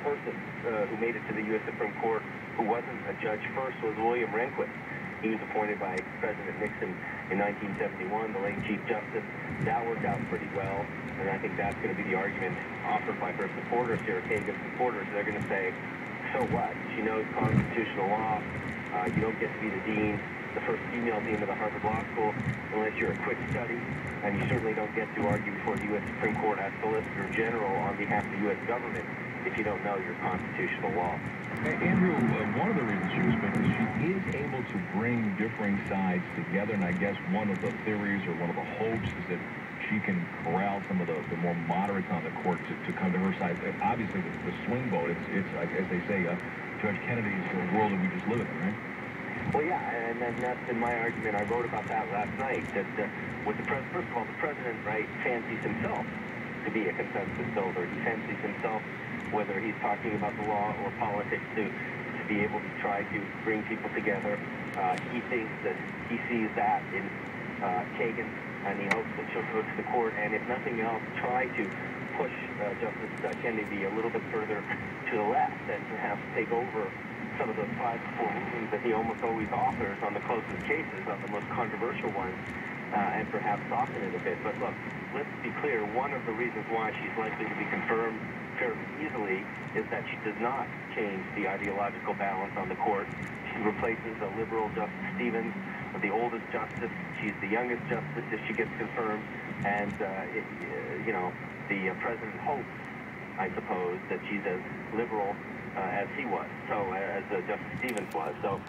person who made it to the U.S. Supreme Court who wasn't a judge first was William Rehnquist. He was appointed by President Nixon in 1971, the late Chief Justice. That worked out pretty well, and I think that's going to be the argument offered by her supporters here, Kagan's supporters. They're going to say, so what? She knows constitutional law. You don't get to be the dean, the first female dean of the Harvard Law School, unless you're a quick study, and you certainly don't get to argue before the U.S. Supreme Court as Solicitor General on behalf of the U.S. government if you don't know your constitutional law. Andrew, one of the reasons she was picked is she is able to bring differing sides together, and I guess one of the theories or one of the hopes is that she can corral some of the more moderates on the court to come to her side. Obviously, the swing vote, it's like, as they say, Judge Kennedy's world that we just live in, right? Well, yeah, and that's been my argument. I wrote about that last night, that with first of all, the president, right, fancies himself to be a consensus builder. He fancies himself, whether he's talking about the law or politics, to be able to try to bring people together. He thinks that he sees that in Kagan, and he hopes that she'll go to the court, and if nothing else, try to push Justice Kennedy a little bit further to the left and perhaps take over some of those 5-4 rulings that he almost always authors on the closest cases, on the most controversial ones, and perhaps soften it a bit. But look, let's be clear, one of the reasons why she's likely to be confirmed fairly easily is that she does not change the ideological balance on the court. She replaces a liberal Justice Stevens, the oldest justice. She's the youngest justice if she gets confirmed, and you know, the president hopes, I suppose, that she's as liberal as he was, so as Justice Stevens was. So